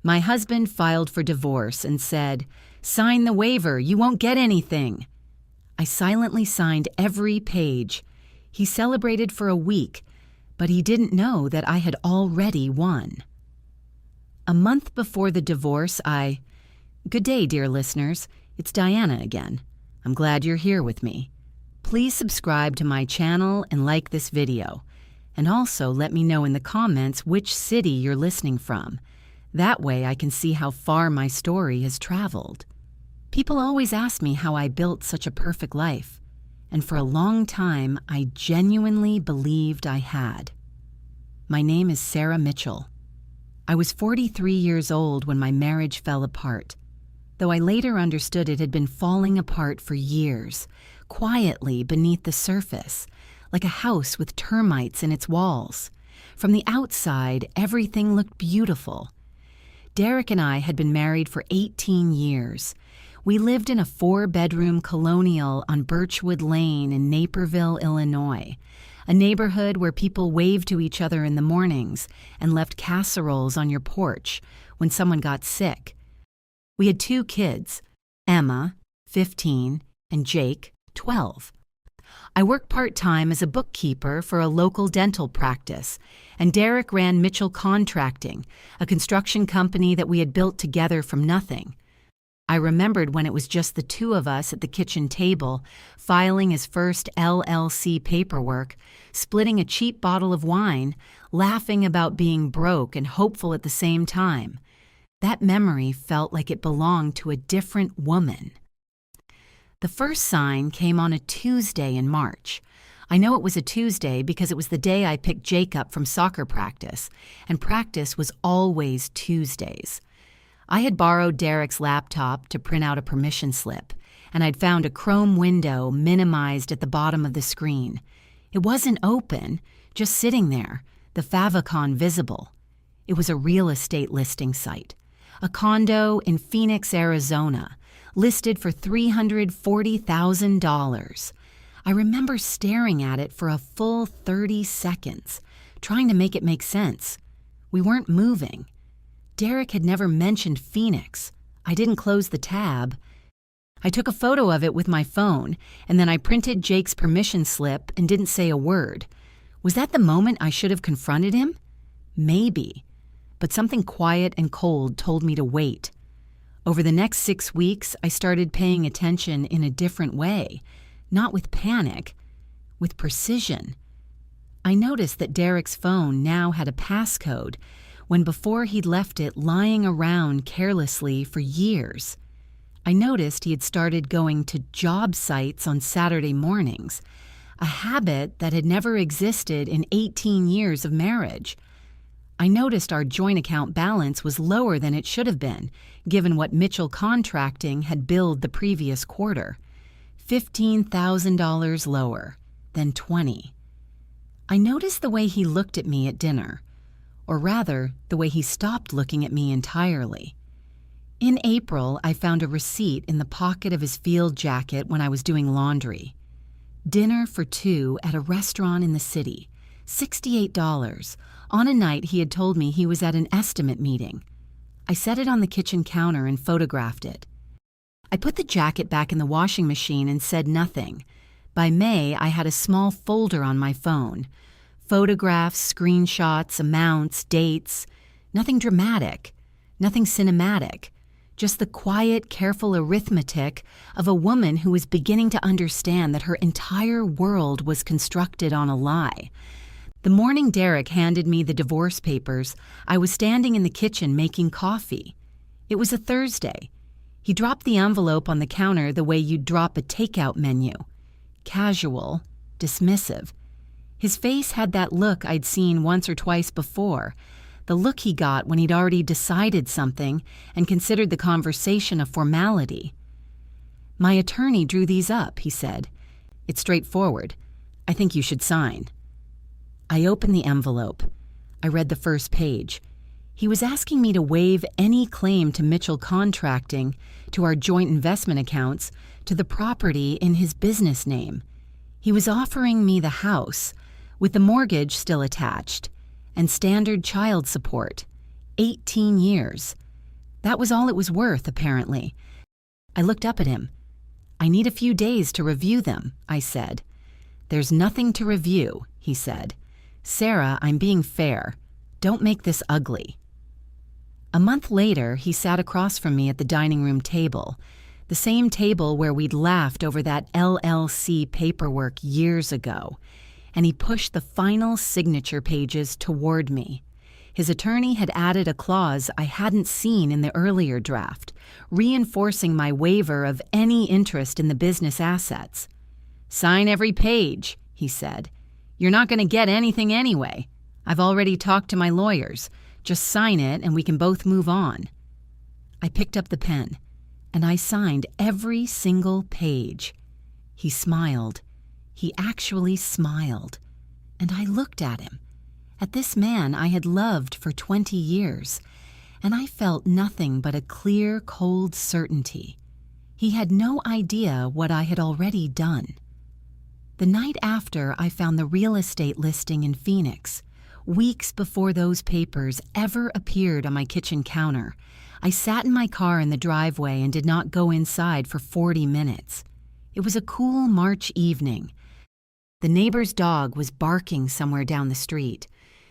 My husband filed for divorce and said, "Sign the waiver, you won't get anything." I silently signed every page. He celebrated for a week, but he didn't know that I had already won. A month before the divorce, Good day, dear listeners. It's Diana again. I'm glad you're here with me. Please subscribe to my channel and like this video. And also let me know in the comments which city you're listening from. That way I can see how far my story has traveled. People always ask me how I built such a perfect life. And for a long time, I genuinely believed I had. My name is Sarah Mitchell. I was 43 years old when my marriage fell apart, though I later understood it had been falling apart for years, quietly beneath the surface, like a house with termites in its walls. From the outside, everything looked beautiful. Derek and I had been married for 18 years. We lived in a 4-bedroom colonial on Birchwood Lane in Naperville, Illinois, a neighborhood where people waved to each other in the mornings and left casseroles on your porch when someone got sick. We had 2 kids, Emma, 15, and Jake, 12. I worked part-time as a bookkeeper for a local dental practice, and Derek ran Mitchell Contracting, a construction company that we had built together from nothing. I remembered when it was just the 2 of us at the kitchen table, filing his first LLC paperwork, splitting a cheap bottle of wine, laughing about being broke and hopeful at the same time. That memory felt like it belonged to a different woman. The first sign came on a Tuesday in March. I know it was a Tuesday because it was the day I picked Jake up from soccer practice, and practice was always Tuesdays. I had borrowed Derek's laptop to print out a permission slip, and I'd found a Chrome window minimized at the bottom of the screen. It wasn't open, just sitting there, the favicon visible. It was a real estate listing site, a condo in Phoenix, Arizona, listed for $340,000. I remember staring at it for a full 30 seconds, trying to make it make sense. We weren't moving. Derek had never mentioned Phoenix. I didn't close the tab. I took a photo of it with my phone, and then I printed Jake's permission slip and didn't say a word. Was that the moment I should have confronted him? Maybe. But something quiet and cold told me to wait. Over the next 6 weeks, I started paying attention in a different way, not with panic, with precision. I noticed that Derek's phone now had a passcode, when before he'd left it lying around carelessly for years. I noticed he had started going to job sites on Saturday mornings, a habit that had never existed in 18 years of marriage. I noticed our joint account balance was lower than it should have been, given what Mitchell Contracting had billed the previous quarter. $15,000 lower than 20. I noticed the way he looked at me at dinner, or rather, the way he stopped looking at me entirely. In April, I found a receipt in the pocket of his field jacket when I was doing laundry. Dinner for 2 at a restaurant in the city, $68, on a night he had told me he was at an estimate meeting. I set it on the kitchen counter and photographed it. I put the jacket back in the washing machine and said nothing. By May, I had a small folder on my phone. Photographs, screenshots, amounts, dates. Nothing dramatic, nothing cinematic. Just the quiet, careful arithmetic of a woman who was beginning to understand that her entire world was constructed on a lie. The morning Derek handed me the divorce papers, I was standing in the kitchen making coffee. It was a Thursday. He dropped the envelope on the counter the way you'd drop a takeout menu. Casual, dismissive. His face had that look I'd seen once or twice before, the look he got when he'd already decided something and considered the conversation a formality. "My attorney drew these up," he said. "It's straightforward. I think you should sign." I opened the envelope. I read the first page. He was asking me to waive any claim to Mitchell Contracting, to our joint investment accounts, to the property in his business name. He was offering me the house, with the mortgage still attached, and standard child support, 18 years. That was all it was worth, apparently. I looked up at him. "I need a few days to review them," I said. "There's nothing to review," he said. "Sarah, I'm being fair. Don't make this ugly." A month later, he sat across from me at the dining room table, the same table where we'd laughed over that LLC paperwork years ago, and he pushed the final signature pages toward me. His attorney had added a clause I hadn't seen in the earlier draft, reinforcing my waiver of any interest in the business assets. "Sign every page," he said. "You're not going to get anything anyway. I've already talked to my lawyers. Just sign it and we can both move on." I picked up the pen, and I signed every single page. He smiled. He actually smiled. And I looked at him, at this man I had loved for 20 years, and I felt nothing but a clear, cold certainty. He had no idea what I had already done. The night after I found the real estate listing in Phoenix, weeks before those papers ever appeared on my kitchen counter, I sat in my car in the driveway and did not go inside for 40 minutes. It was a cool March evening. The neighbor's dog was barking somewhere down the street.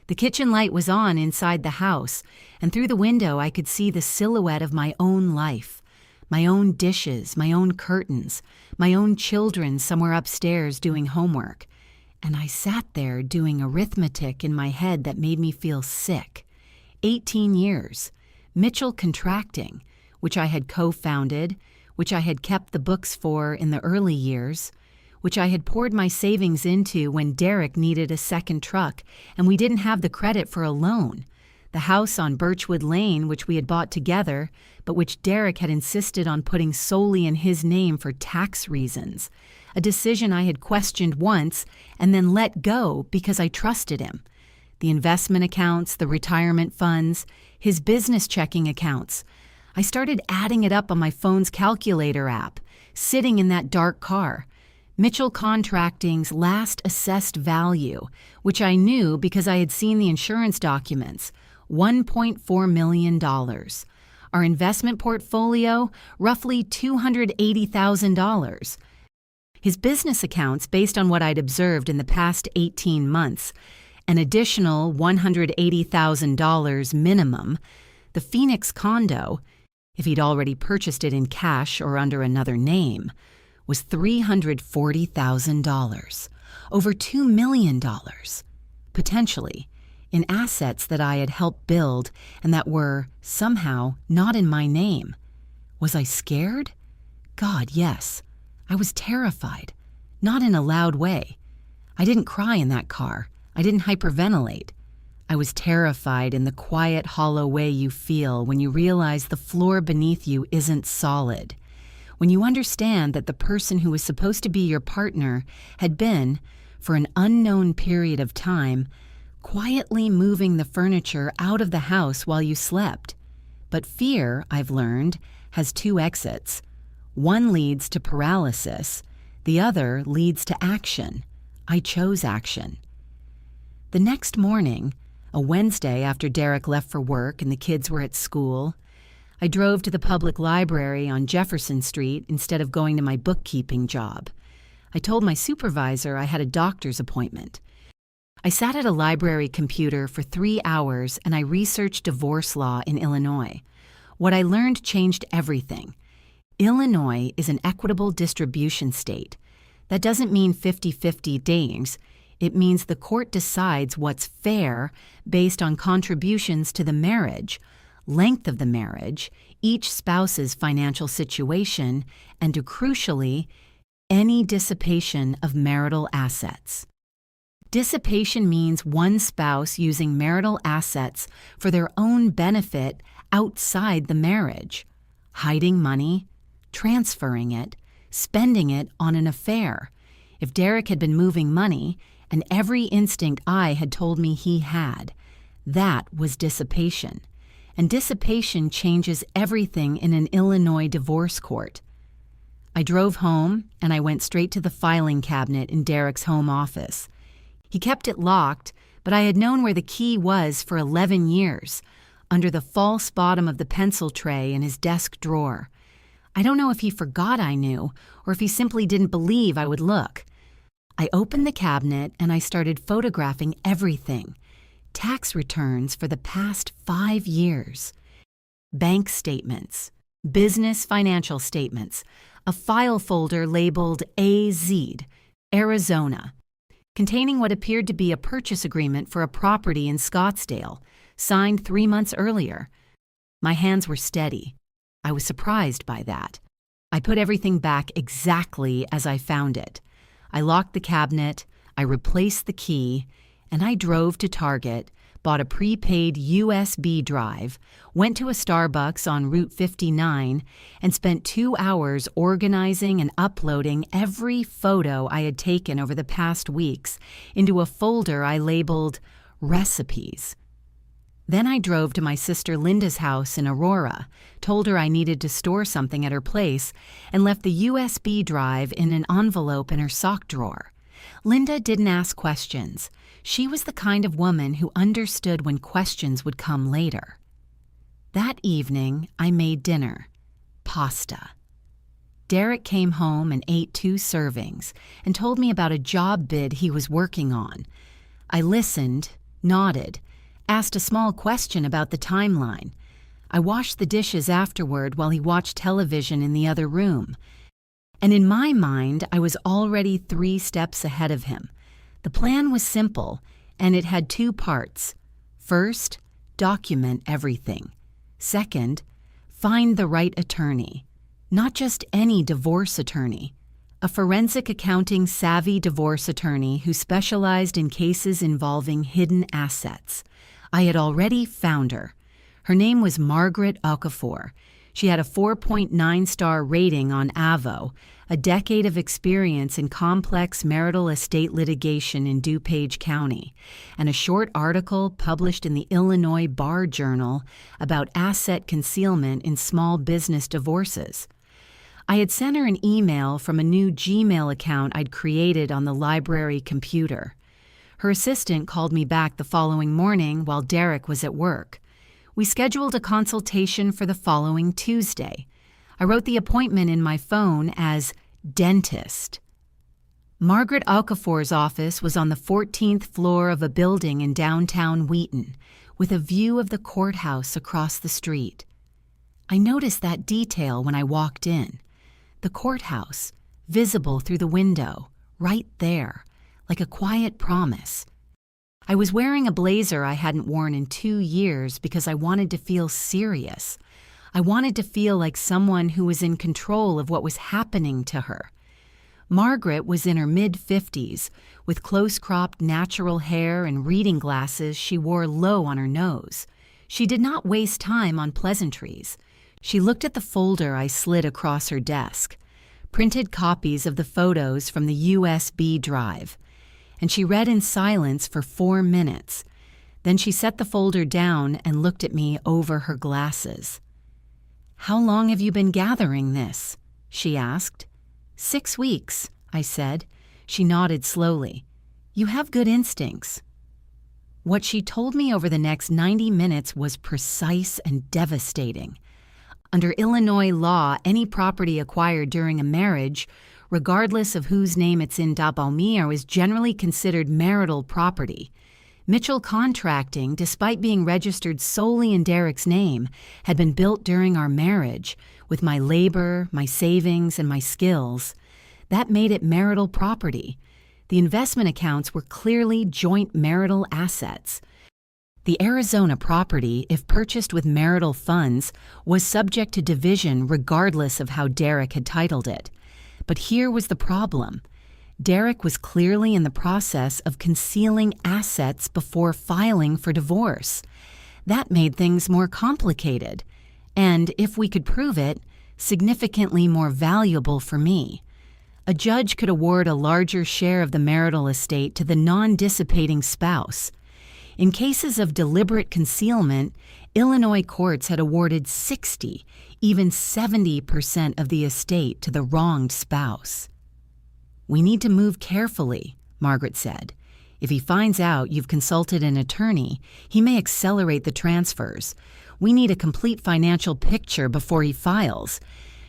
The kitchen light was on inside the house, and through the window I could see the silhouette of my own life, my own dishes, my own curtains, my own children somewhere upstairs doing homework. And I sat there doing arithmetic in my head that made me feel sick. 18 years. Mitchell Contracting, which I had co-founded, which I had kept the books for in the early years, which I had poured my savings into when Derek needed a second truck and we didn't have the credit for a loan, the house on Birchwood Lane which we had bought together, but which Derek had insisted on putting solely in his name for tax reasons, a decision I had questioned once and then let go because I trusted him. The investment accounts, the retirement funds, his business checking accounts. I started adding it up on my phone's calculator app, sitting in that dark car. Mitchell Contracting's last assessed value, which I knew because I had seen the insurance documents, $1.4 million. Our investment portfolio, roughly $280,000. His business accounts, based on what I'd observed in the past 18 months, an additional $180,000 minimum. The Phoenix condo, if he'd already purchased it in cash or under another name, was $340,000, over $2 million, potentially, in assets that I had helped build and that were, somehow, not in my name. Was I scared? God, yes. I was terrified, not in a loud way. I didn't cry in that car. I didn't hyperventilate. I was terrified in the quiet, hollow way you feel when you realize the floor beneath you isn't solid. When you understand that the person who was supposed to be your partner had been, for an unknown period of time, quietly moving the furniture out of the house while you slept. But fear, I've learned, has two exits. One leads to paralysis. The other leads to action. I chose action. The next morning, a Wednesday after Derek left for work and the kids were at school, I drove to the public library on Jefferson Street instead of going to my bookkeeping job. I told my supervisor I had a doctor's appointment. I sat at a library computer for 3 hours and I researched divorce law in Illinois. What I learned changed everything. Illinois is an equitable distribution state. That doesn't mean 50-50 days. It means the court decides what's fair based on contributions to the marriage, length of the marriage, each spouse's financial situation, and crucially, any dissipation of marital assets. Dissipation means one spouse using marital assets for their own benefit outside the marriage, hiding money, transferring it, spending it on an affair. If Derek had been moving money, and every instinct I had told me he had, that was dissipation. And dissipation changes everything in an Illinois divorce court. I drove home, and I went straight to the filing cabinet in Derek's home office. He kept it locked, but I had known where the key was for 11 years, under the false bottom of the pencil tray in his desk drawer. I don't know if he forgot I knew or if he simply didn't believe I would look. I opened the cabinet and I started photographing everything. Tax returns for the past 5 years. Bank statements, business financial statements, a file folder labeled AZ, Arizona, containing what appeared to be a purchase agreement for a property in Scottsdale, signed 3 months earlier. My hands were steady. I was surprised by that. I put everything back exactly as I found it. I locked the cabinet, I replaced the key, and I drove to Target, bought a prepaid USB drive, went to a Starbucks on Route 59, and spent 2 hours organizing and uploading every photo I had taken over the past weeks into a folder I labeled Recipes. Then I drove to my sister Linda's house in Aurora, told her I needed to store something at her place, and left the USB drive in an envelope in her sock drawer. Linda didn't ask questions. She was the kind of woman who understood when questions would come later. That evening, I made dinner. Pasta. Derek came home and ate 2 servings and told me about a job bid he was working on. I listened, nodded, asked a small question about the timeline. I washed the dishes afterward while he watched television in the other room. And in my mind, I was already 3 steps ahead of him. The plan was simple, and it had 2 parts. First, document everything. Second, find the right attorney. Not just any divorce attorney. A forensic accounting savvy divorce attorney who specialized in cases involving hidden assets. I had already found her. Her name was Margaret Okafor. She had a 4.9-star rating on Avo, a decade of experience in complex marital estate litigation in DuPage County, and a short article published in the Illinois Bar Journal about asset concealment in small business divorces. I had sent her an email from a new Gmail account I'd created on the library computer. Her assistant called me back the following morning while Derek was at work. We scheduled a consultation for the following Tuesday. I wrote the appointment in my phone as dentist. Margaret Okafor's office was on the 14th floor of a building in downtown Wheaton, with a view of the courthouse across the street. I noticed that detail when I walked in. The courthouse, visible through the window, right there, like a quiet promise. I was wearing a blazer I hadn't worn in 2 years because I wanted to feel serious. I wanted to feel like someone who was in control of what was happening to her. Margaret was in her mid-50s, with close-cropped natural hair and reading glasses she wore low on her nose. She did not waste time on pleasantries. She looked at the folder I slid across her desk, printed copies of the photos from the USB drive, and she read in silence for 4 minutes. Then she set the folder down and looked at me over her glasses. "How long have you been gathering this?" she asked. 6 weeks, I said. She nodded slowly. "You have good instincts." What she told me over the next 90 minutes was precise and devastating. Under Illinois law, any property acquired during a marriage, regardless of whose name it's in d'abomir, is generally considered marital property. Mitchell Contracting, despite being registered solely in Derek's name, had been built during our marriage, with my labor, my savings, and my skills. That made it marital property. The investment accounts were clearly joint marital assets. The Arizona property, if purchased with marital funds, was subject to division regardless of how Derek had titled it. But here was the problem. Derek was clearly in the process of concealing assets before filing for divorce. That made things more complicated, and, if we could prove it, significantly more valuable for me. A judge could award a larger share of the marital estate to the non-dissipating spouse. In cases of deliberate concealment, Illinois courts had awarded 60, even 70% of the estate to the wronged spouse. "We need to move carefully," Margaret said. "If he finds out you've consulted an attorney, he may accelerate the transfers. We need a complete financial picture before he files.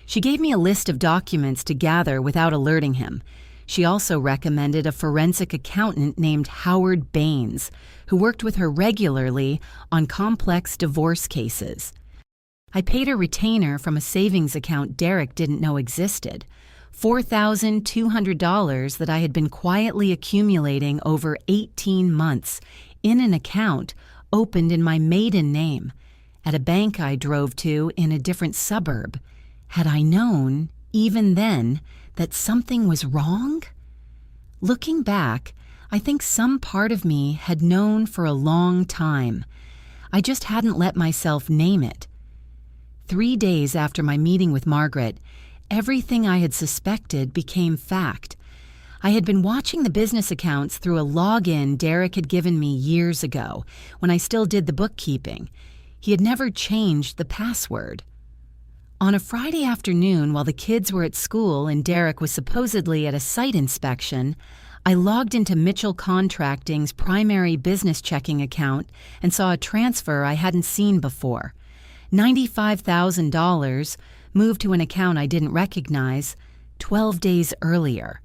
She gave me a list of documents to gather without alerting him. She also recommended a forensic accountant named Howard Baines, who worked with her regularly on complex divorce cases. I paid a retainer from a savings account Derek didn't know existed, $4,200 that I had been quietly accumulating over 18 months in an account opened in my maiden name at a bank I drove to in a different suburb. Had I known, even then, that something was wrong? Looking back, I think some part of me had known for a long time. I just hadn't let myself name it. 3 days after my meeting with Margaret, everything I had suspected became fact. I had been watching the business accounts through a login Derek had given me years ago, when I still did the bookkeeping. He had never changed the password. On a Friday afternoon, while the kids were at school and Derek was supposedly at a site inspection, I logged into Mitchell Contracting's primary business checking account and saw a transfer I hadn't seen before. $95,000 moved to an account I didn't recognize 12 days earlier.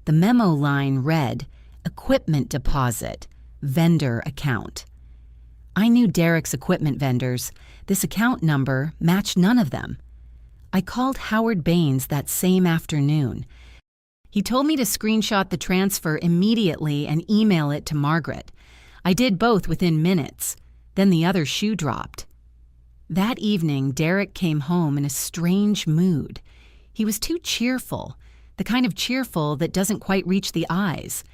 The memo line read, "Equipment deposit, vendor account." I knew Derek's equipment vendors. This account number matched none of them. I called Howard Baines that same afternoon. He told me to screenshot the transfer immediately and email it to Margaret. I did both within minutes. Then the other shoe dropped. That evening, Derek came home in a strange mood. He was too cheerful, the kind of cheerful that doesn't quite reach the eyes.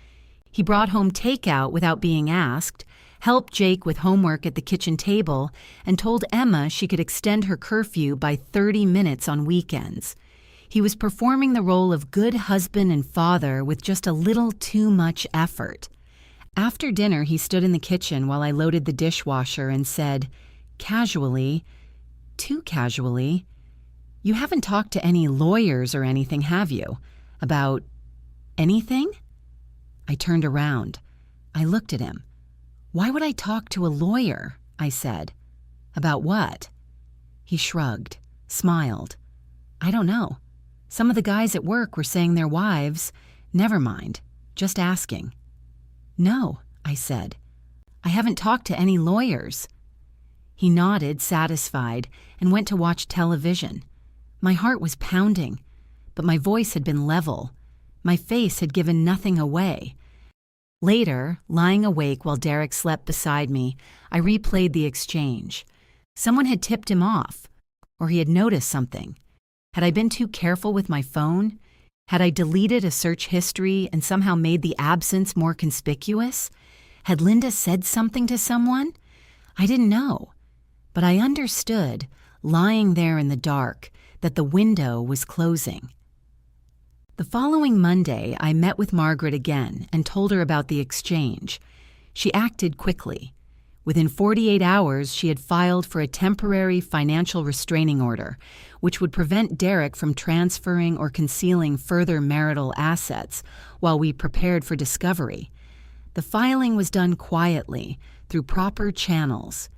He brought home takeout without being asked, helped Jake with homework at the kitchen table, and told Emma she could extend her curfew by 30 minutes on weekends. He was performing the role of good husband and father with just a little too much effort. After dinner, he stood in the kitchen while I loaded the dishwasher and said, casually, too casually, "You haven't talked to any lawyers or anything, have you? About anything?" I turned around. I looked at him. "Why would I talk to a lawyer?" I said. "About what?" He shrugged, smiled. "I don't know. Some of the guys at work were saying their wives. Never mind, just asking." "No," I said. "I haven't talked to any lawyers." He nodded, satisfied, and went to watch television. My heart was pounding, but my voice had been level. My face had given nothing away. Later, lying awake while Derek slept beside me, I replayed the exchange. Someone had tipped him off, or he had noticed something. Had I been too careful with my phone? Had I deleted a search history and somehow made the absence more conspicuous? Had Linda said something to someone? I didn't know. But I understood, lying there in the dark, that the window was closing. The following Monday, I met with Margaret again and told her about the exchange. She acted quickly. Within 48 hours, she had filed for a temporary financial restraining order, which would prevent Derek from transferring or concealing further marital assets while we prepared for discovery. The filing was done quietly, through proper channels.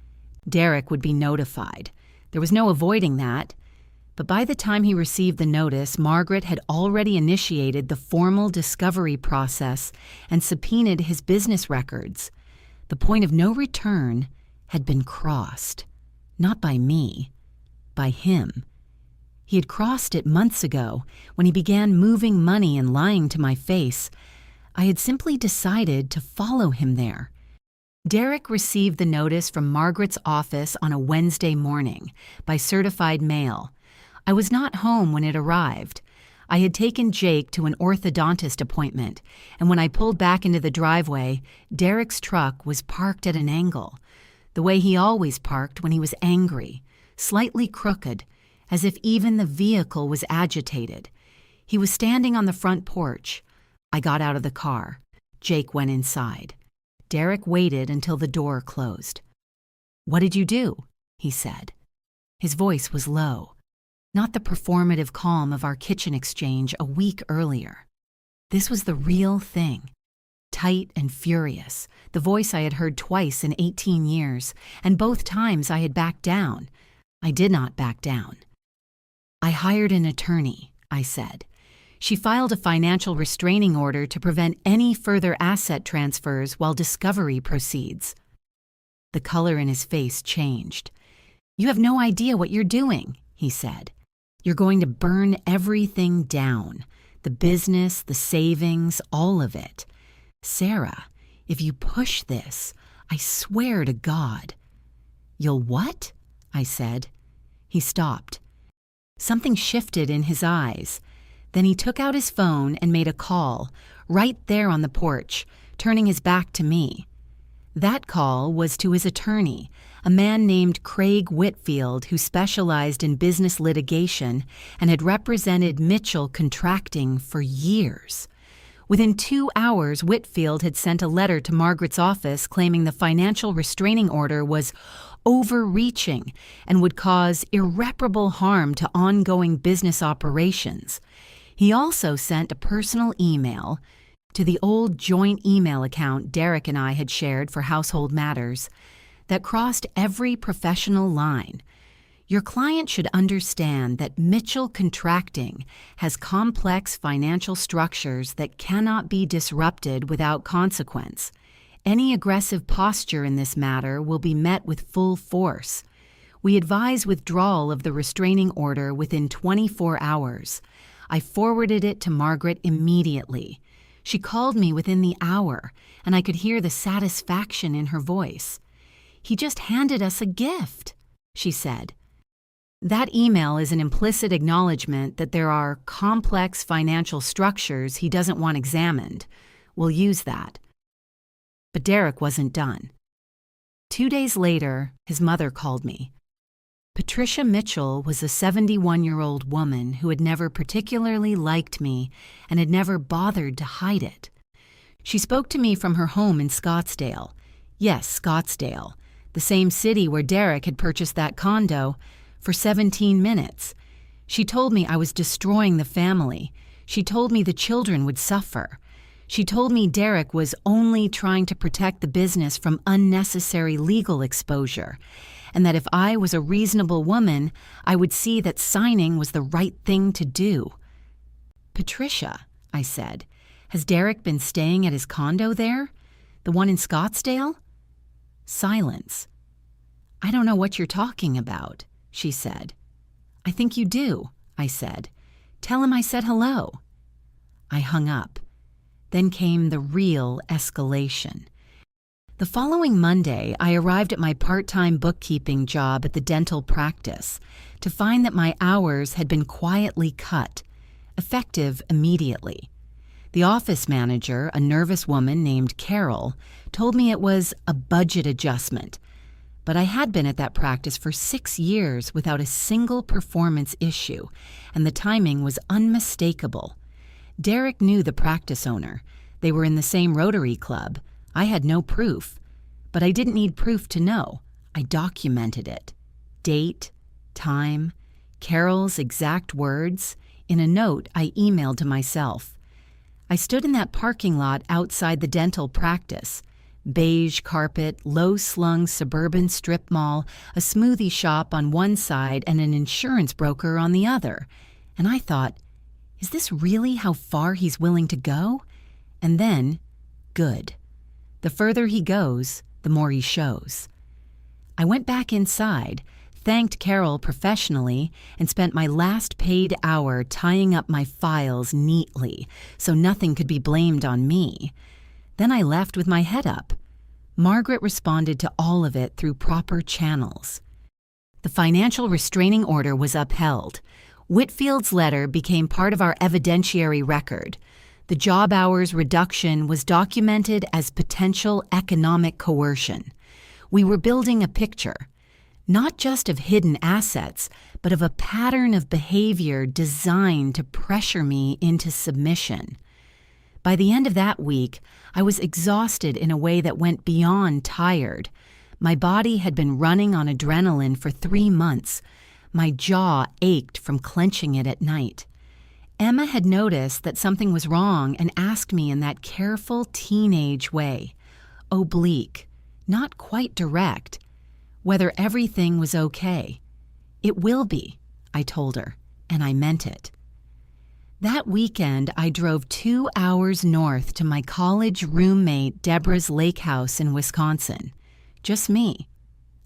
Derek would be notified. There was no avoiding that. But by the time he received the notice, Margaret had already initiated the formal discovery process and subpoenaed his business records. The point of no return had been crossed. Not by me, by him. He had crossed it months ago when he began moving money and lying to my face. I had simply decided to follow him there. Derek received the notice from Margaret's office on a Wednesday morning by certified mail. I was not home when it arrived. I had taken Jake to an orthodontist appointment, and when I pulled back into the driveway, Derek's truck was parked at an angle, the way he always parked when he was angry, slightly crooked, as if even the vehicle was agitated. He was standing on the front porch. I got out of the car. Jake went inside. Derek waited until the door closed. "What did you do?" he said. His voice was low, not the performative calm of our kitchen exchange a week earlier. This was the real thing. tight and furious, the voice I had heard twice in 18 years, and both times I had backed down. I did not back down. "I hired an attorney," I said. "She filed a financial restraining order to prevent any further asset transfers while discovery proceeds." The color in his face changed. "You have no idea what you're doing," he said. "You're going to burn everything down. The business, the savings, all of it. Sarah, if you push this, I swear to God." "You'll what?" I said. He stopped. Something shifted in his eyes. Then he took out his phone and made a call, right there on the porch, turning his back to me. That call was to his attorney, a man named Craig Whitfield, who specialized in business litigation and had represented Mitchell Contracting for years. Within 2 hours, Whitfield had sent a letter to Margaret's office claiming the financial restraining order was overreaching and would cause irreparable harm to ongoing business operations. He also sent a personal email to the old joint email account Derek and I had shared for household matters that crossed every professional line. "Your client should understand that Mitchell Contracting has complex financial structures that cannot be disrupted without consequence. Any aggressive posture in this matter will be met with full force. We advise withdrawal of the restraining order within 24 hours. I forwarded it to Margaret immediately. She called me within the hour, and I could hear the satisfaction in her voice. He just handed us a gift," she said. "That email is an implicit acknowledgement that there are complex financial structures he doesn't want examined. We'll use that." But Derek wasn't done. 2 days later, his mother called me. Patricia Mitchell was a 71-year-old woman who had never particularly liked me and had never bothered to hide it. She spoke to me from her home in Scottsdale. Yes, Scottsdale, the same city where Derek had purchased that condo, for 17 minutes. She told me I was destroying the family. She told me the children would suffer. She told me Derek was only trying to protect the business from unnecessary legal exposure, and that if I was a reasonable woman, I would see that signing was the right thing to do. "Patricia," I said, "has Derek been staying at his condo there? The one in Scottsdale?" Silence. "I don't know what you're talking about," she said. "I think you do," I said. "Tell him I said hello." I hung up. Then came the real escalation. The following Monday, I arrived at my part-time bookkeeping job at the dental practice to find that my hours had been quietly cut, effective immediately. The office manager, a nervous woman named Carol, told me it was a budget adjustment, but I had been at that practice for 6 years without a single performance issue, and the timing was unmistakable. Derek knew the practice owner. They were in the same Rotary Club. I had no proof, but I didn't need proof to know. I documented it. Date, time, Carol's exact words, in a note I emailed to myself. I stood in that parking lot outside the dental practice. Beige carpet, low-slung suburban strip mall, a smoothie shop on one side and an insurance broker on the other. And I thought, is this really how far he's willing to go? And then, good. The further he goes, the more he shows. I went back inside, thanked Carol professionally, and spent my last paid hour tying up my files neatly so nothing could be blamed on me. Then I left with my head up. Margaret responded to all of it through proper channels. The financial restraining order was upheld. Whitfield's letter became part of our evidentiary record. The job hours reduction was documented as potential economic coercion. We were building a picture, not just of hidden assets, but of a pattern of behavior designed to pressure me into submission. By the end of that week, I was exhausted in a way that went beyond tired. My body had been running on adrenaline for 3 months. My jaw ached from clenching it at night. Emma had noticed that something was wrong and asked me in that careful teenage way, oblique, not quite direct, whether everything was okay. It will be, I told her, and I meant it. That weekend, I drove 2 hours north to my college roommate Deborah's lake house in Wisconsin. Just me.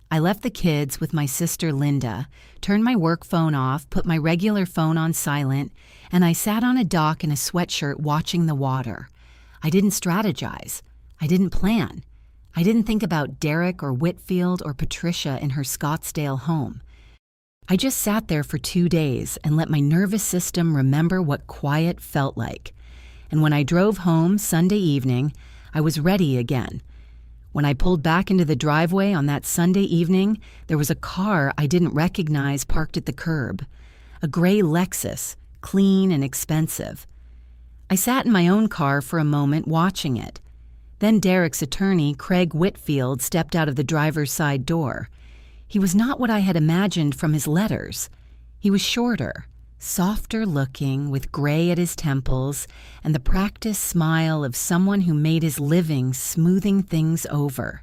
I left the kids with my sister Linda, turned my work phone off, put my regular phone on silent, and I sat on a dock in a sweatshirt watching the water. I didn't strategize. I didn't plan. I didn't think about Derek or Whitfield or Patricia in her Scottsdale home. I just sat there for 2 days and let my nervous system remember what quiet felt like. And when I drove home Sunday evening, I was ready again. When I pulled back into the driveway on that Sunday evening, there was a car I didn't recognize parked at the curb. A gray Lexus, clean and expensive. I sat in my own car for a moment watching it. Then Derek's attorney, Craig Whitfield, stepped out of the driver's side door. He was not what I had imagined from his letters. He was shorter, softer looking, with gray at his temples and the practiced smile of someone who made his living smoothing things over.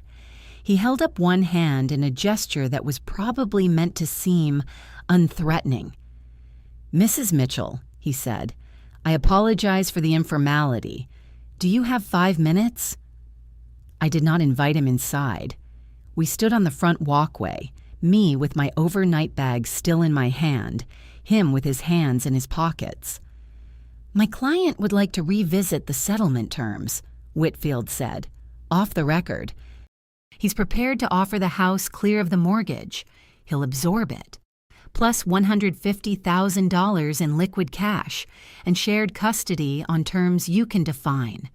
He held up one hand in a gesture that was probably meant to seem unthreatening. "Mrs. Mitchell," he said, "I apologize for the informality. Do you have 5 minutes?" I did not invite him inside. We stood on the front walkway, me with my overnight bag still in my hand, him with his hands in his pockets. "My client would like to revisit the settlement terms," Whitfield said, off the record. "He's prepared to offer the house clear of the mortgage. He'll absorb it, plus $150,000 in liquid cash and shared custody on terms you can define.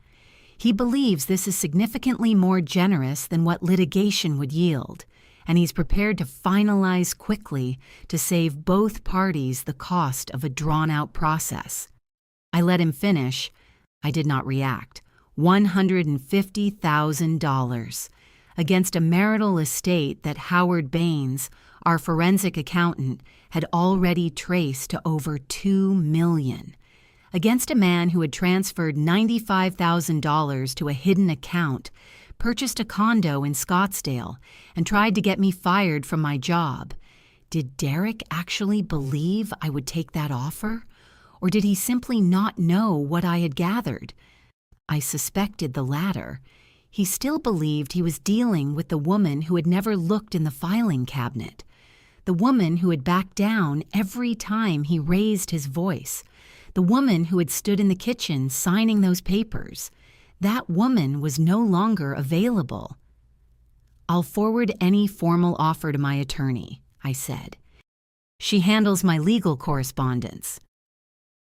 He believes this is significantly more generous than what litigation would yield, and he's prepared to finalize quickly to save both parties the cost of a drawn-out process." I let him finish. I did not react. $150,000 against a marital estate that Howard Baines, our forensic accountant, had already traced to over $2 million. Against a man who had transferred $95,000 to a hidden account, purchased a condo in Scottsdale, and tried to get me fired from my job. Did Derek actually believe I would take that offer? Or did he simply not know what I had gathered? I suspected the latter. He still believed he was dealing with the woman who had never looked in the filing cabinet, the woman who had backed down every time he raised his voice, the woman who had stood in the kitchen signing those papers. That woman was no longer available. "I'll forward any formal offer to my attorney," I said. "She handles my legal correspondence."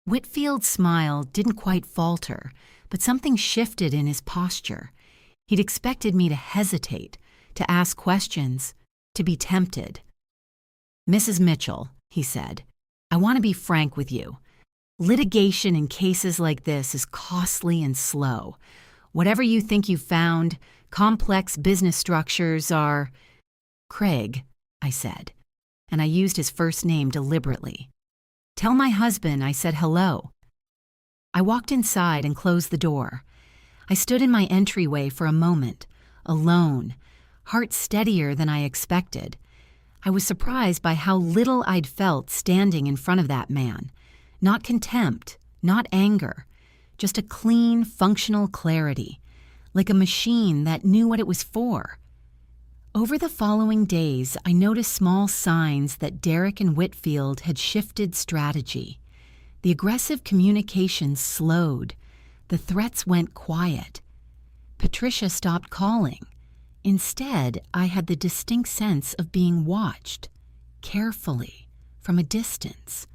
Whitfield's smile didn't quite falter, but something shifted in his posture. He'd expected me to hesitate, to ask questions, to be tempted. "Mrs. Mitchell," he said, "I want to be frank with you. Litigation in cases like this is costly and slow. Whatever you think you've found, complex business structures are—" "Craig," I said, and I used his first name deliberately. "Tell my husband I said hello." I walked inside and closed the door. I stood in my entryway for a moment, alone, heart steadier than I expected. I was surprised by how little I'd felt standing in front of that man. Not contempt, not anger, just a clean, functional clarity, like a machine that knew what it was for. Over the following days, I noticed small signs that Derek and Whitfield had shifted strategy. The aggressive communications slowed. The threats went quiet. Patricia stopped calling. Instead, I had the distinct sense of being watched, carefully, from a distance.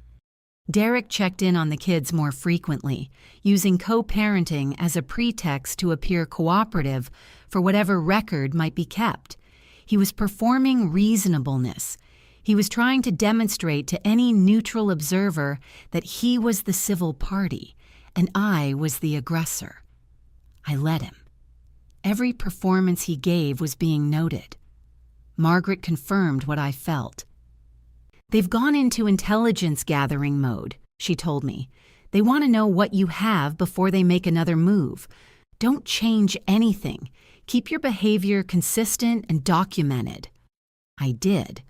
Derek checked in on the kids more frequently, using co-parenting as a pretext to appear cooperative for whatever record might be kept. He was performing reasonableness. He was trying to demonstrate to any neutral observer that he was the civil party and I was the aggressor. I let him. Every performance he gave was being noted. Margaret confirmed what I felt. "They've gone into intelligence gathering mode," she told me. They want to know what you have before they make another move. Don't change anything. Keep your behavior consistent and documented. I did.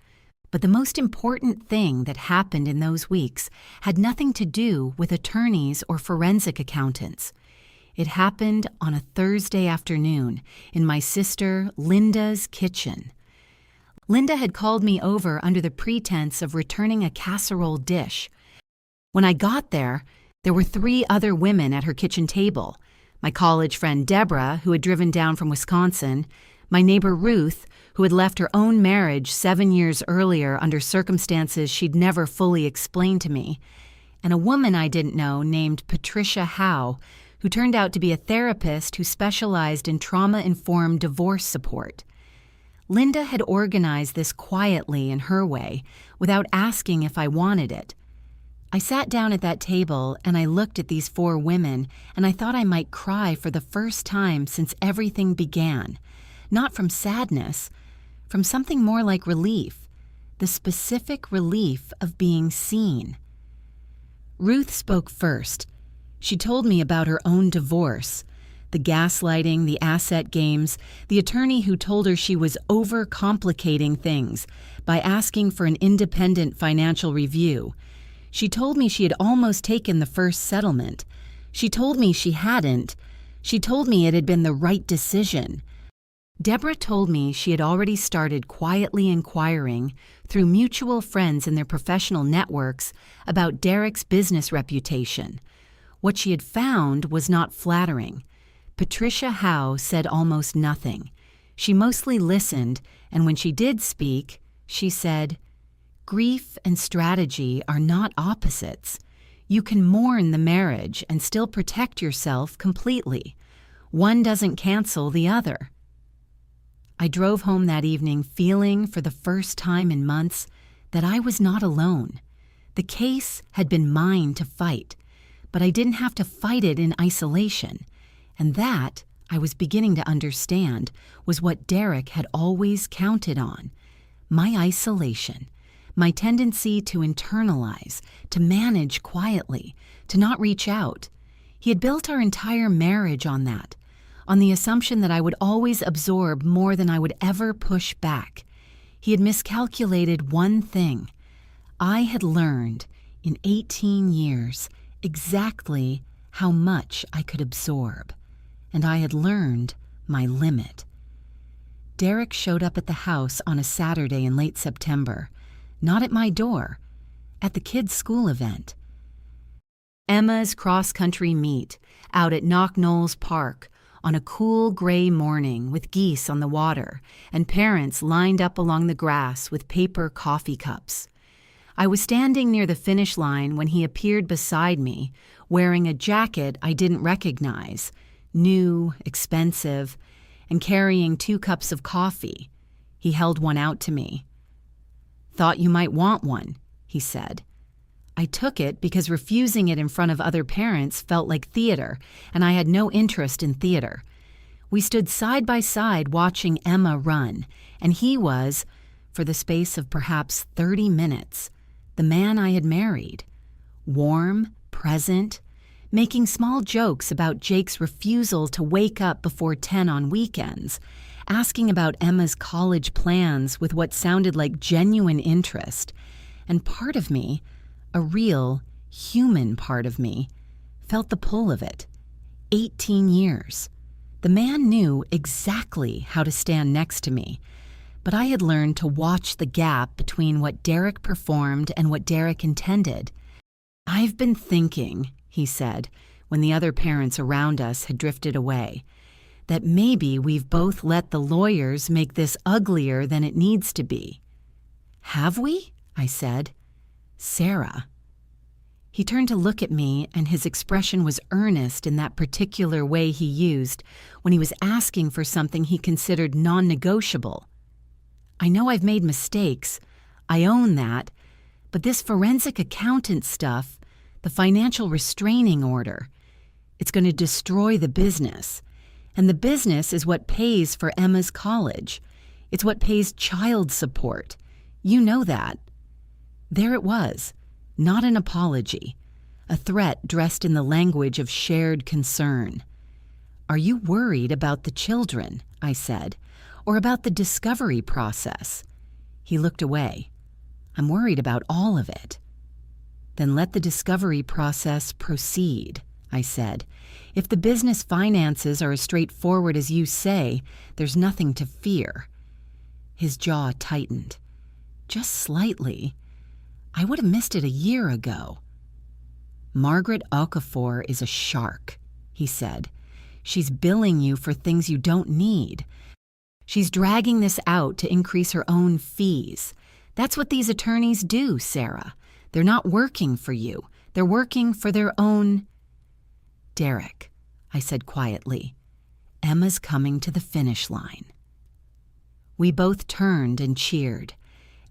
But the most important thing that happened in those weeks had nothing to do with attorneys or forensic accountants. It happened on a Thursday afternoon in my sister Linda's kitchen. Linda had called me over under the pretense of returning a casserole dish. When I got there were 3 other women at her kitchen table. My college friend Deborah, who had driven down from Wisconsin, my neighbor Ruth, who had left her own marriage 7 years earlier under circumstances she'd never fully explained to me, and a woman I didn't know named Patricia Howe, who turned out to be a therapist who specialized in trauma-informed divorce support. Linda had organized this quietly in her way, without asking if I wanted it. I sat down at that table and I looked at these 4 women, and I thought I might cry for the first time since everything began. Not from sadness, from something more like relief, the specific relief of being seen. Ruth spoke first. She told me about her own divorce, the gaslighting, the asset games, the attorney who told her she was overcomplicating things by asking for an independent financial review. She told me she had almost taken the first settlement. She told me she hadn't. She told me it had been the right decision. Deborah told me she had already started quietly inquiring through mutual friends in their professional networks about Derek's business reputation. What she had found was not flattering. Patricia Howe said almost nothing. She mostly listened, and when she did speak, she said, "Grief and strategy are not opposites. You can mourn the marriage and still protect yourself completely. One doesn't cancel the other." I drove home that evening feeling, for the first time in months, that I was not alone. The case had been mine to fight, but I didn't have to fight it in isolation. And that, I was beginning to understand, was what Derek had always counted on. My isolation, my tendency to internalize, to manage quietly, to not reach out. He had built our entire marriage on that, on the assumption that I would always absorb more than I would ever push back. He had miscalculated one thing. I had learned, in 18 years, exactly how much I could absorb, and I had learned my limit. Derek showed up at the house on a Saturday in late September, not at my door, at the kids' school event. Emma's cross-country meet out at Knockknolls Park on a cool gray morning with geese on the water and parents lined up along the grass with paper coffee cups. I was standing near the finish line when he appeared beside me, wearing a jacket I didn't recognize, new, expensive, and carrying 2 cups of coffee. He held one out to me. "Thought you might want one," he said. I took it because refusing it in front of other parents felt like theater, and I had no interest in theater. We stood side by side watching Emma run, and he was, for the space of perhaps 30 minutes, the man I had married. Warm, present, making small jokes about Jake's refusal to wake up before 10 on weekends, asking about Emma's college plans with what sounded like genuine interest, and part of me, a real, human part of me, felt the pull of it. 18 years. The man knew exactly how to stand next to me, but I had learned to watch the gap between what Derek performed and what Derek intended. "I've been thinking," he said, when the other parents around us had drifted away, "that maybe we've both let the lawyers make this uglier than it needs to be." "Have we?" I said. "Sarah." He turned to look at me, and his expression was earnest in that particular way he used when he was asking for something he considered non-negotiable. "I know I've made mistakes. I own that. But this forensic accountant stuff, the financial restraining order, it's going to destroy the business. And the business is what pays for Emma's college. It's what pays child support. You know that." There it was, not an apology. a threat dressed in the language of shared concern. "Are you worried about the children?" I said, "or about the discovery process?" He looked away. "I'm worried about all of it." "Then let the discovery process proceed," I said. "If the business finances are as straightforward as you say, there's nothing to fear." His jaw tightened. "Just slightly. I would have missed it a year ago." "Margaret Okafor is a shark," he said. "She's billing you for things you don't need. She's dragging this out to increase her own fees. That's what these attorneys do, Sarah. They're not working for you. They're working for their own—" "Derek," I said quietly, "Emma's coming to the finish line." We both turned and cheered.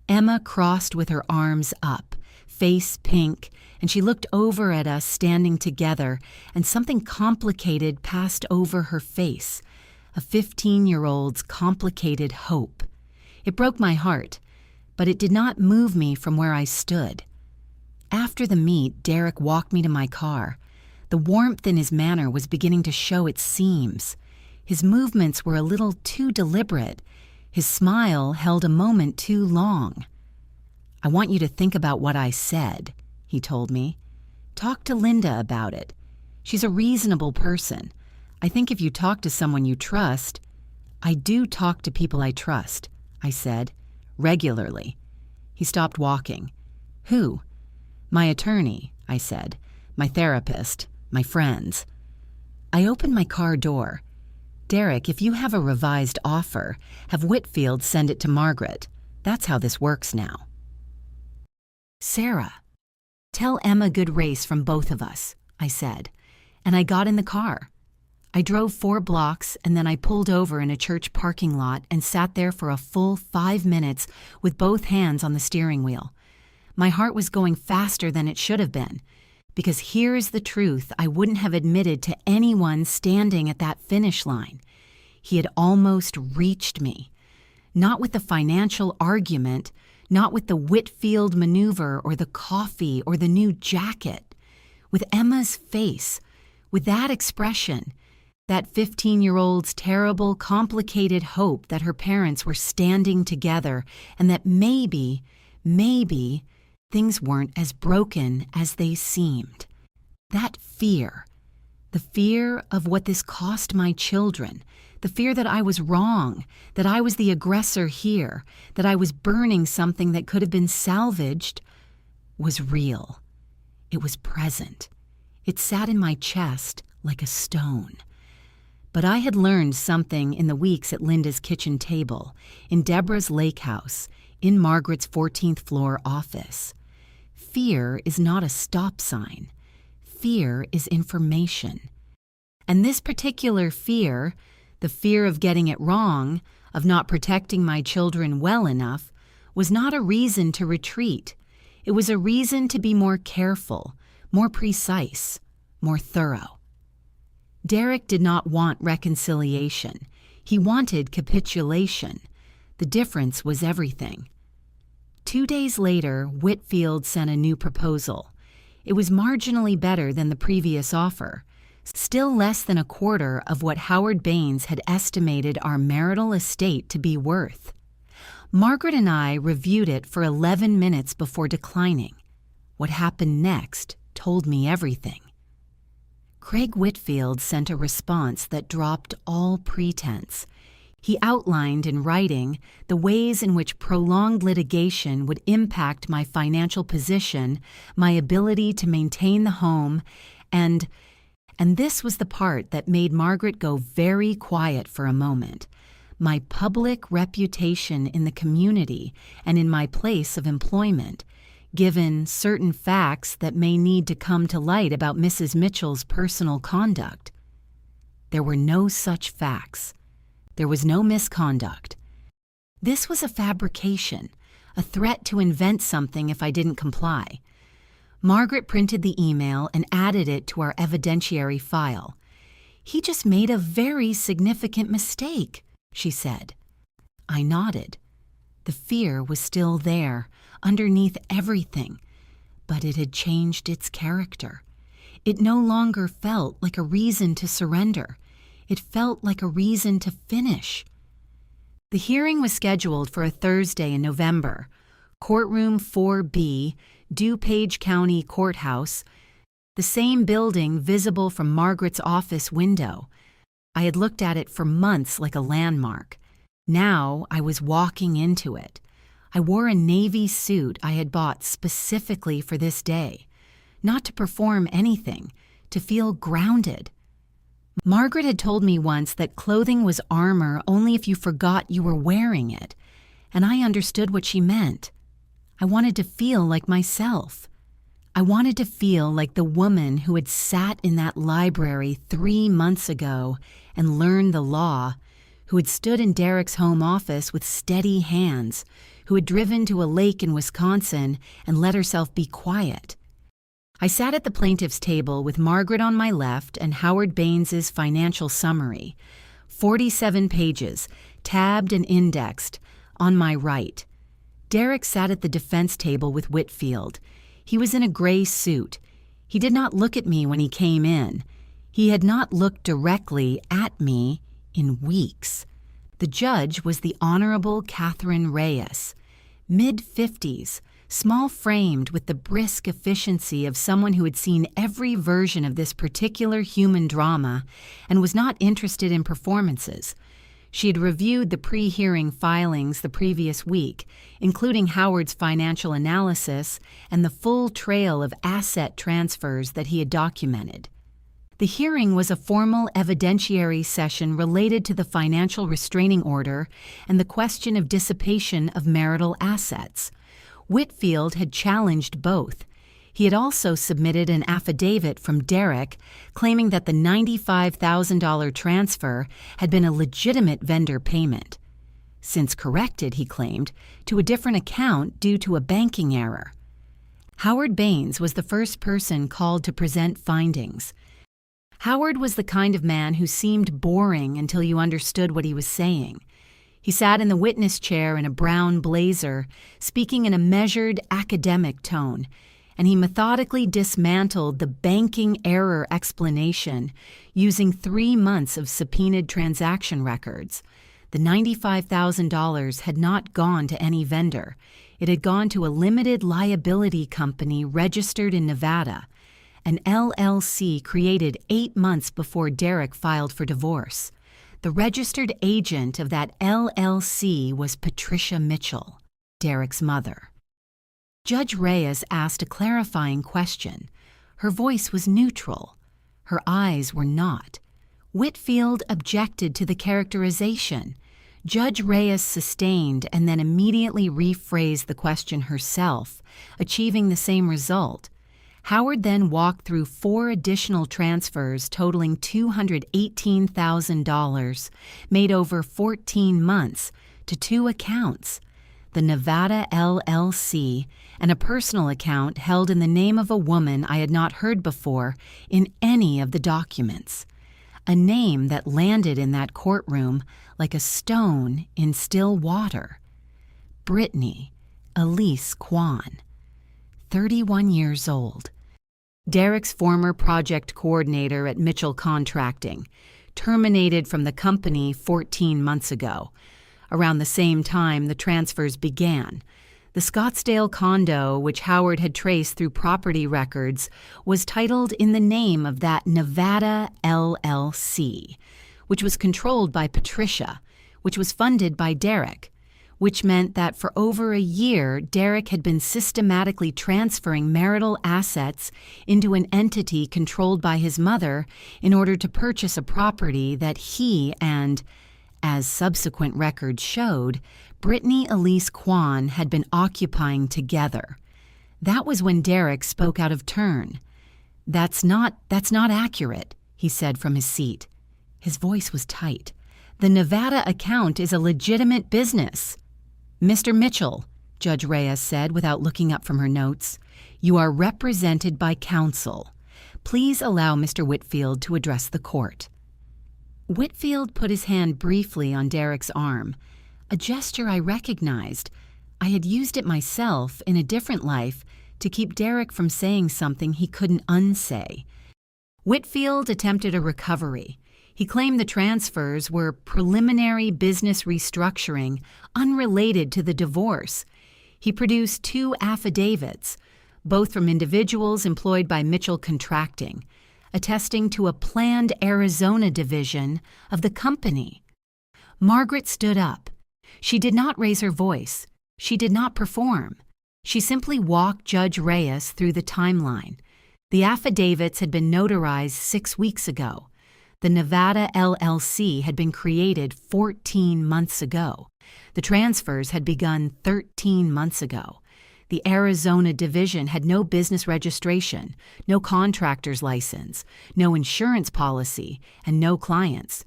Emma crossed with her arms up, face pink, and she looked over at us standing together, and something complicated passed over her face, a 15-year-old's complicated hope. It broke my heart, but it did not move me from where I stood. After the meet, Derek walked me to my car. The warmth in his manner was beginning to show its seams. His movements were a little too deliberate. His smile held a moment too long. "I want you to think about what I said," he told me. "Talk to Linda about it. She's a reasonable person. I think if you talk to someone you trust—" "I do talk to people I trust," I said, "regularly." He stopped walking. "Who?" "My attorney," I said. "My therapist. My friends." I opened my car door. "Derek, if you have a revised offer, have Whitfield send it to Margaret. That's how this works now." "Sarah, tell Emma good race from both of us," I said, and I got in the car. I drove 4 blocks, and then I pulled over in a church parking lot and sat there for a full 5 minutes with both hands on the steering wheel. My heart was going faster than it should have been, because here's the truth I wouldn't have admitted to anyone standing at that finish line. He had almost reached me. Not with the financial argument, not with the Whitfield maneuver or the coffee or the new jacket. With Emma's face, with that expression, that 15-year-old's terrible, complicated hope that her parents were standing together and that maybe, things weren't as broken as they seemed. That fear, the fear of what this cost my children, the fear that I was wrong, that I was the aggressor here, that I was burning something that could have been salvaged, was real. It was present. It sat in my chest like a stone. But I had learned something in the weeks at Linda's kitchen table, in Deborah's lake house, in Margaret's 14th floor office. Fear is not a stop sign. Fear is information. And this particular fear, the fear of getting it wrong, of not protecting my children well enough, was not a reason to retreat. It was a reason to be more careful, more precise, more thorough. Derek did not want reconciliation. He wanted capitulation. The difference was everything. 2 days later, Whitfield sent a new proposal. It was marginally better than the previous offer, still less than a quarter of what Howard Baines had estimated our marital estate to be worth. Margaret and I reviewed it for 11 minutes before declining. What happened next told me everything. Craig Whitfield sent a response that dropped all pretense. He outlined in writing the ways in which prolonged litigation would impact my financial position, my ability to maintain the home, and this was the part that made Margaret go very quiet for a moment, my public reputation in the community and in my place of employment, given certain facts that may need to come to light about Mrs. Mitchell's personal conduct. There were no such facts. There was no misconduct. This was a fabrication, a threat to invent something if I didn't comply. Margaret printed the email and added it to our evidentiary file. "He just made a very significant mistake," she said. I nodded. The fear was still there, underneath everything. but it had changed its character. It no longer felt like a reason to surrender. It felt like a reason to finish. The hearing was scheduled for a Thursday in November. Courtroom 4B, DuPage County Courthouse, the same building visible from Margaret's office window. I had looked at it for months like a landmark. Now I was walking into it. I wore a navy suit I had bought specifically for this day, not to perform anything, to feel grounded. Margaret had told me once that clothing was armor only if you forgot you were wearing it, and I understood what she meant. I wanted to feel like myself. I wanted to feel like the woman who had sat in that library 3 months ago and learned the law, who had stood in Derek's home office with steady hands, who had driven to a lake in Wisconsin and let herself be quiet. I sat at the plaintiff's table with Margaret on my left and Howard Baines's financial summary, 47 pages, tabbed and indexed, on my right. Derek sat at the defense table with Whitfield. He was in a gray suit. He did not look at me when he came in. He had not looked directly at me in weeks. The judge was the Honorable Catherine Reyes, mid-50s, small-framed with the brisk efficiency of someone who had seen every version of this particular human drama and was not interested in performances. She had reviewed the pre-hearing filings the previous week, including Howard's financial analysis and the full trail of asset transfers that he had documented. The hearing was a formal evidentiary session related to the financial restraining order and the question of dissipation of marital assets. Whitfield had challenged both. He had also submitted an affidavit from Derek claiming that the $95,000 transfer had been a legitimate vendor payment. Since corrected, he claimed, to a different account due to a banking error. Howard Baines was the first person called to present findings. Howard was the kind of man who seemed boring until you understood what he was saying. He sat in the witness chair in a brown blazer, speaking in a measured, academic tone, and he methodically dismantled the banking error explanation using 3 months of subpoenaed transaction records. The $95,000 had not gone to any vendor. It had gone to a limited liability company registered in Nevada, an LLC created 8 months before Derek filed for divorce. The registered agent of that LLC was Patricia Mitchell, Derek's mother. Judge Reyes asked a clarifying question. Her voice was neutral. Her eyes were not. Whitfield objected to the characterization. Judge Reyes sustained and then immediately rephrased the question herself, achieving the same result. Howard then walked through 4 additional transfers totaling $218,000, made over 14 months, to 2 accounts, the Nevada LLC and a personal account held in the name of a woman I had not heard before in any of the documents, a name that landed in that courtroom like a stone in still water. Brittany Elise Kwan, 31 years old. Derek's former project coordinator at Mitchell Contracting, terminated from the company 14 months ago. Around the same time the transfers began. The Scottsdale condo, which Howard had traced through property records, was titled in the name of that Nevada LLC, which was controlled by Patricia, which was funded by Derek, which meant that for over a year, Derek had been systematically transferring marital assets into an entity controlled by his mother in order to purchase a property that he and, as subsequent records showed, Brittany Elise Kwan had been occupying together. That was when Derek spoke out of turn. That's not accurate," he said from his seat. His voice was tight. "The Nevada account is a legitimate business." "Mr. Mitchell," Judge Reyes said without looking up from her notes, "you are represented by counsel. Please allow Mr. Whitfield to address the court." Whitfield put his hand briefly on Derek's arm, a gesture I recognized. I had used it myself in a different life to keep Derek from saying something he couldn't unsay. Whitfield attempted a recovery. He claimed the transfers were preliminary business restructuring unrelated to the divorce. He produced 2 affidavits, both from individuals employed by Mitchell Contracting, attesting to a planned Arizona division of the company. Margaret stood up. She did not raise her voice. She did not perform. She simply walked Judge Reyes through the timeline. The affidavits had been notarized 6 weeks ago. The Nevada LLC had been created 14 months ago. The transfers had begun 13 months ago. The Arizona division had no business registration, no contractor's license, no insurance policy, and no clients.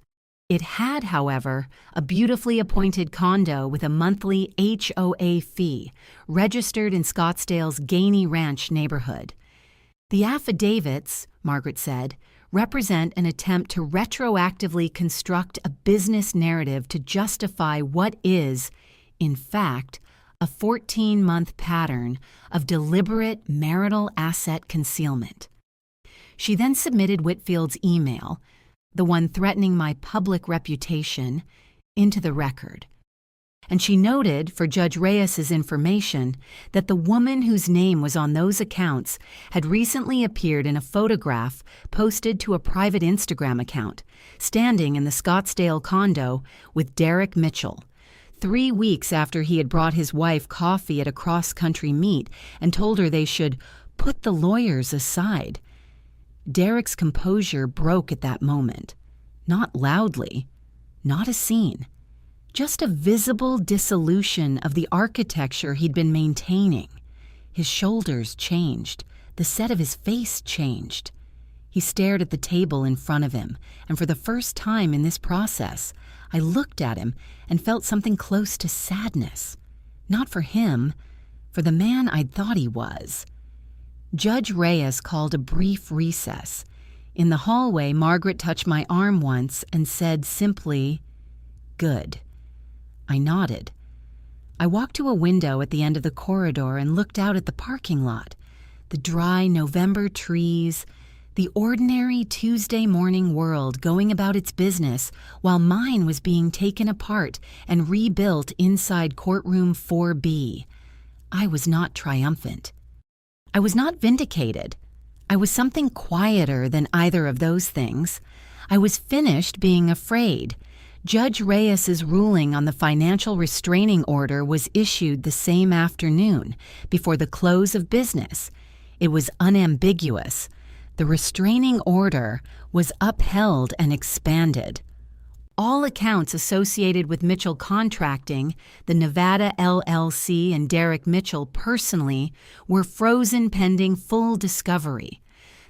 It had, however, a beautifully appointed condo with a monthly HOA fee, registered in Scottsdale's Gainey Ranch neighborhood. The affidavits, Margaret said, represent an attempt to retroactively construct a business narrative to justify what is, in fact, a 14-month pattern of deliberate marital asset concealment. She then submitted Whitfield's email, the one threatening my public reputation, into the record. And she noted, for Judge Reyes's information, that the woman whose name was on those accounts had recently appeared in a photograph posted to a private Instagram account, standing in the Scottsdale condo with Derek Mitchell, 3 weeks after he had brought his wife coffee at a cross-country meet and told her they should put the lawyers aside. Derek's composure broke at that moment. Not loudly, not a scene. Just a visible dissolution of the architecture he'd been maintaining. His shoulders changed. The set of his face changed. He stared at the table in front of him, and for the first time in this process, I looked at him and felt something close to sadness. Not for him, for the man I'd thought he was. Judge Reyes called a brief recess. In the hallway, Margaret touched my arm once and said simply, "Good." I nodded. I walked to a window at the end of the corridor and looked out at the parking lot. The dry November trees, the ordinary Tuesday morning world going about its business while mine was being taken apart and rebuilt inside courtroom 4B. I was not triumphant. I was not vindicated. I was something quieter than either of those things. I was finished being afraid. Judge Reyes's ruling on the financial restraining order was issued the same afternoon, before the close of business. It was unambiguous. The restraining order was upheld and expanded. All accounts associated with Mitchell Contracting, the Nevada LLC, and Derek Mitchell personally were frozen pending full discovery.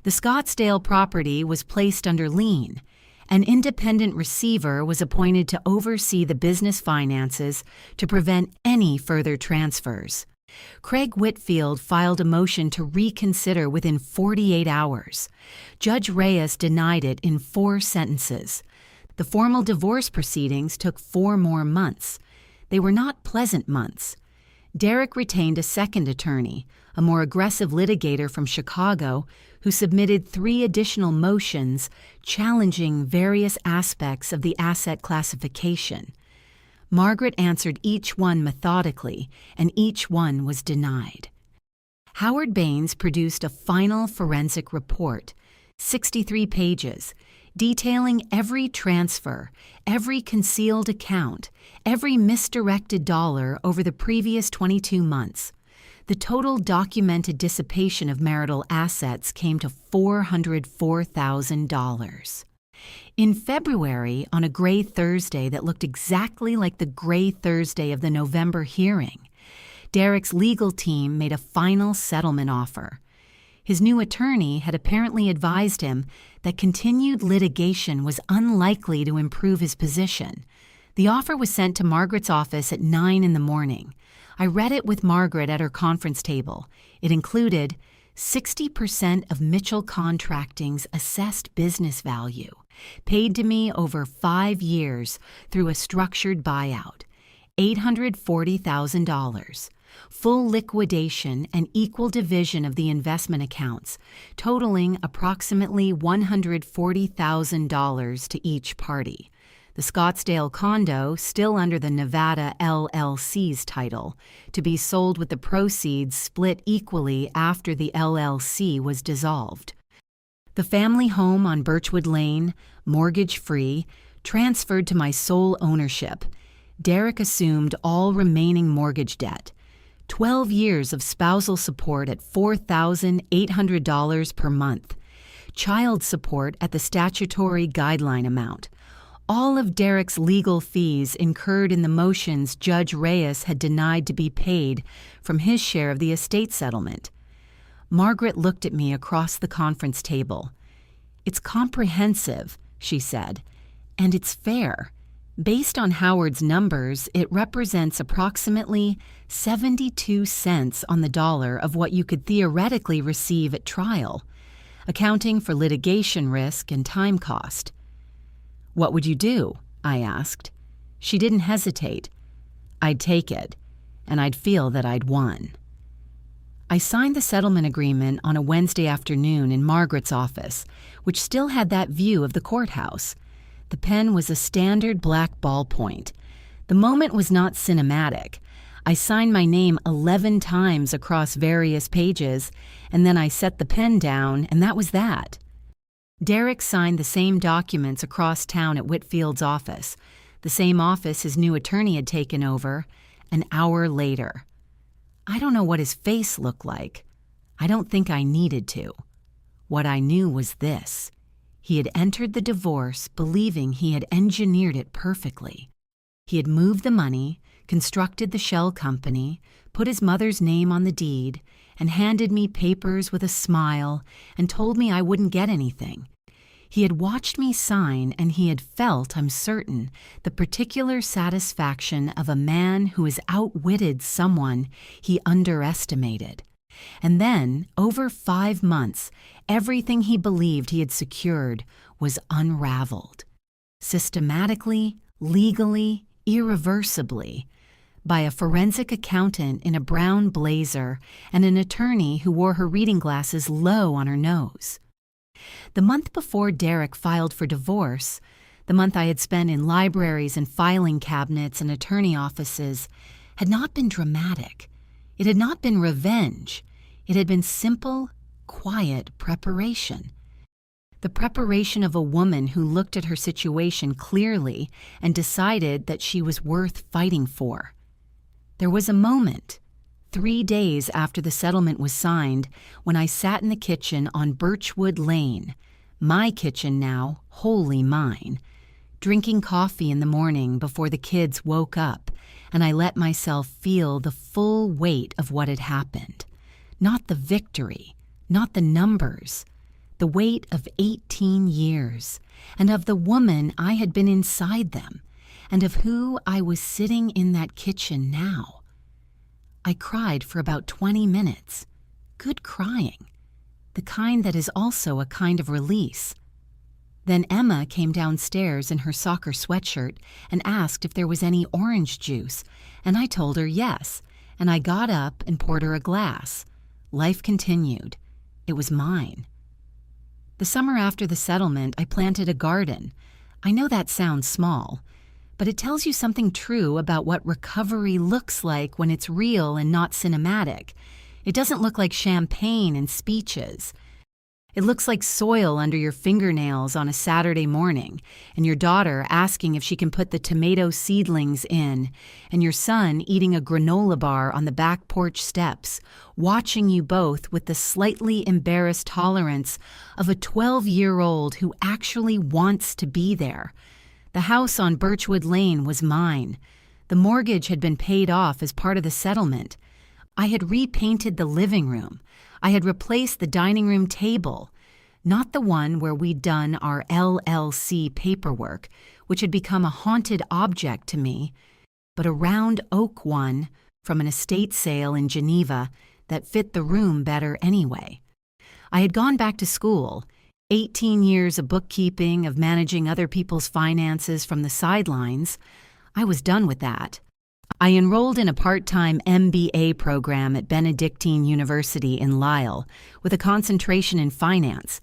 The Scottsdale property was placed under lien. An independent receiver was appointed to oversee the business finances to prevent any further transfers. Craig Whitfield filed a motion to reconsider within 48 hours. Judge Reyes denied it in 4 sentences. The formal divorce proceedings took 4 more months. They were not pleasant months. Derek retained a second attorney, a more aggressive litigator from Chicago, who submitted 3 additional motions challenging various aspects of the asset classification. Margaret answered each one methodically, and each one was denied. Howard Baines produced a final forensic report, 63 pages, detailing every transfer, every concealed account, every misdirected dollar over the previous 22 months. The total documented dissipation of marital assets came to $404,000. In February, on a gray Thursday that looked exactly like the gray Thursday of the November hearing, Derek's legal team made a final settlement offer. His new attorney had apparently advised him that continued litigation was unlikely to improve his position. The offer was sent to Margaret's office at 9 in the morning. I read it with Margaret at her conference table. It included 60% of Mitchell Contracting's assessed business value, paid to me over 5 years through a structured buyout, $840,000, full liquidation and equal division of the investment accounts, totaling approximately $140,000 to each party. The Scottsdale condo, still under the Nevada LLC's title, to be sold with the proceeds split equally after the LLC was dissolved. The family home on Birchwood Lane, mortgage-free, transferred to my sole ownership. Derek assumed all remaining mortgage debt. 12 years of spousal support at $4,800 per month. Child support at the statutory guideline amount. All of Derek's legal fees incurred in the motions Judge Reyes had denied to be paid from his share of the estate settlement. Margaret looked at me across the conference table. "It's comprehensive," she said, "and it's fair. Based on Howard's numbers, it represents approximately 72 cents on the dollar of what you could theoretically receive at trial, accounting for litigation risk and time cost." "What would you do?" I asked. She didn't hesitate. "I'd take it, and I'd feel that I'd won." I signed the settlement agreement on a Wednesday afternoon in Margaret's office, which still had that view of the courthouse. The pen was a standard black ballpoint. The moment was not cinematic. I signed my name 11 times across various pages, and then I set the pen down, and that was that. Derek signed the same documents across town at Whitfield's office, the same office his new attorney had taken over, an hour later. I don't know what his face looked like. I don't think I needed to. What I knew was this. He had entered the divorce believing he had engineered it perfectly. He had moved the money, constructed the shell company, put his mother's name on the deed, and handed me papers with a smile and told me I wouldn't get anything. He had watched me sign, and he had felt, I'm certain, the particular satisfaction of a man who has outwitted someone he underestimated. And then, over 5 months, everything he believed he had secured was unraveled. Systematically, legally, irreversibly, by a forensic accountant in a brown blazer and an attorney who wore her reading glasses low on her nose. The month before Derek filed for divorce, the month I had spent in libraries and filing cabinets and attorney offices, had not been dramatic. It had not been revenge. It had been simple, quiet preparation. The preparation of a woman who looked at her situation clearly and decided that she was worth fighting for. There was a moment, 3 days after the settlement was signed, when I sat in the kitchen on Birchwood Lane, my kitchen now, wholly mine, drinking coffee in the morning before the kids woke up, and I let myself feel the full weight of what had happened. Not the victory, not the numbers, the weight of 18 years, and of the woman I had been inside them, and of who I was sitting in that kitchen now. I cried for about 20 minutes. Good crying. The kind that is also a kind of release. Then Emma came downstairs in her soccer sweatshirt and asked if there was any orange juice, and I told her yes, and I got up and poured her a glass. Life continued. It was mine. The summer after the settlement, I planted a garden. I know that sounds small, but it tells you something true about what recovery looks like when it's real and not cinematic. It doesn't look like champagne and speeches. It looks like soil under your fingernails on a Saturday morning, and your daughter asking if she can put the tomato seedlings in, and your son eating a granola bar on the back porch steps, watching you both with the slightly embarrassed tolerance of a 12-year-old who actually wants to be there. The house on Birchwood Lane was mine. The mortgage had been paid off as part of the settlement. I had repainted the living room. I had replaced the dining room table, not the one where we'd done our LLC paperwork, which had become a haunted object to me, but a round oak one from an estate sale in Geneva that fit the room better anyway. I had gone back to school, 18 years of bookkeeping, of managing other people's finances from the sidelines. I was done with that. I enrolled in a part-time MBA program at Benedictine University in Lisle with a concentration in finance.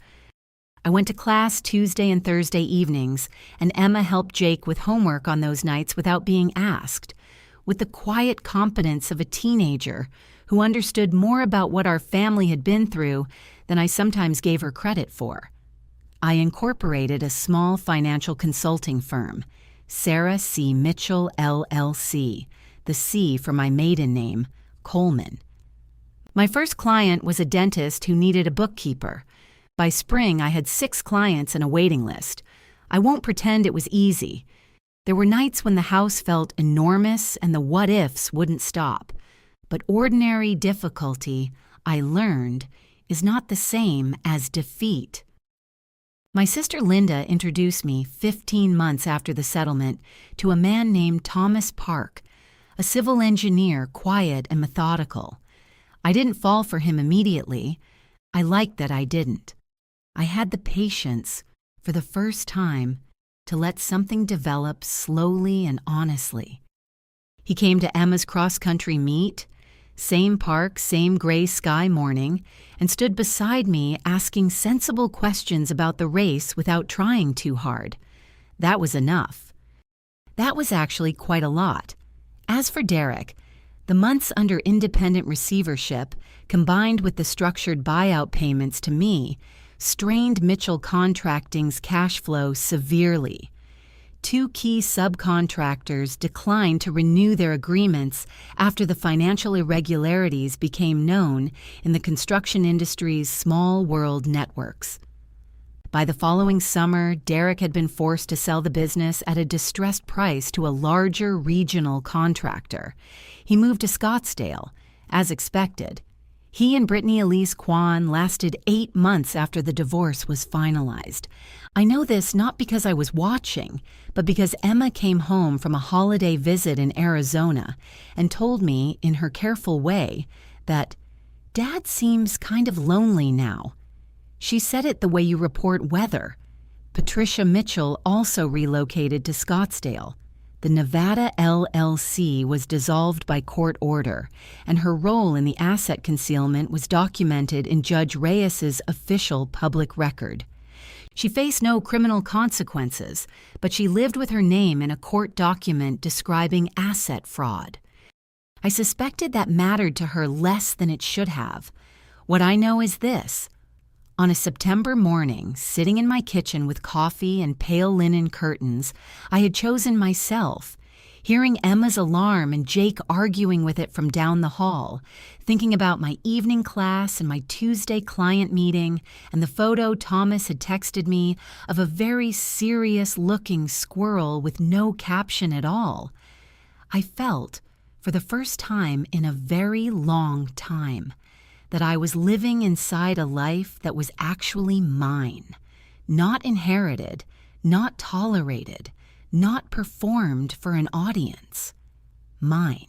I went to class Tuesday and Thursday evenings, and Emma helped Jake with homework on those nights without being asked, with the quiet competence of a teenager who understood more about what our family had been through than I sometimes gave her credit for. I incorporated a small financial consulting firm, Sarah C. Mitchell, LLC, the C for my maiden name, Coleman. My first client was a dentist who needed a bookkeeper. By spring, I had 6 clients and a waiting list. I won't pretend it was easy. There were nights when the house felt enormous and the what-ifs wouldn't stop. But ordinary difficulty, I learned, is not the same as defeat. My sister Linda introduced me 15 months after the settlement to a man named Thomas Park, a civil engineer, quiet and methodical. I didn't fall for him immediately. I liked that I didn't. I had the patience, for the first time, to let something develop slowly and honestly. He came to Emma's cross-country meet, same park, same gray sky morning, and stood beside me asking sensible questions about the race without trying too hard. That was enough. That was actually quite a lot. As for Derek, the months under independent receivership, combined with the structured buyout payments to me, strained Mitchell Contracting's cash flow severely. 2 key subcontractors declined to renew their agreements after the financial irregularities became known in the construction industry's small world networks. By the following summer, Derek had been forced to sell the business at a distressed price to a larger regional contractor. He moved to Scottsdale, as expected. He and Brittany Elise Kwan lasted 8 months after the divorce was finalized. I know this not because I was watching, but because Emma came home from a holiday visit in Arizona and told me, in her careful way, that Dad seems kind of lonely now. She said it the way you report weather. Patricia Mitchell also relocated to Scottsdale. The Nevada LLC was dissolved by court order, and her role in the asset concealment was documented in Judge Reyes's official public record. She faced no criminal consequences, but she lived with her name in a court document describing asset fraud. I suspected that mattered to her less than it should have. What I know is this. On a September morning, sitting in my kitchen with coffee and pale linen curtains, I had chosen myself, hearing Emma's alarm and Jake arguing with it from down the hall, thinking about my evening class and my Tuesday client meeting and the photo Thomas had texted me of a very serious-looking squirrel with no caption at all. I felt, for the first time in a very long time, that I was living inside a life that was actually mine, not inherited, not tolerated, not performed for an audience. Mine.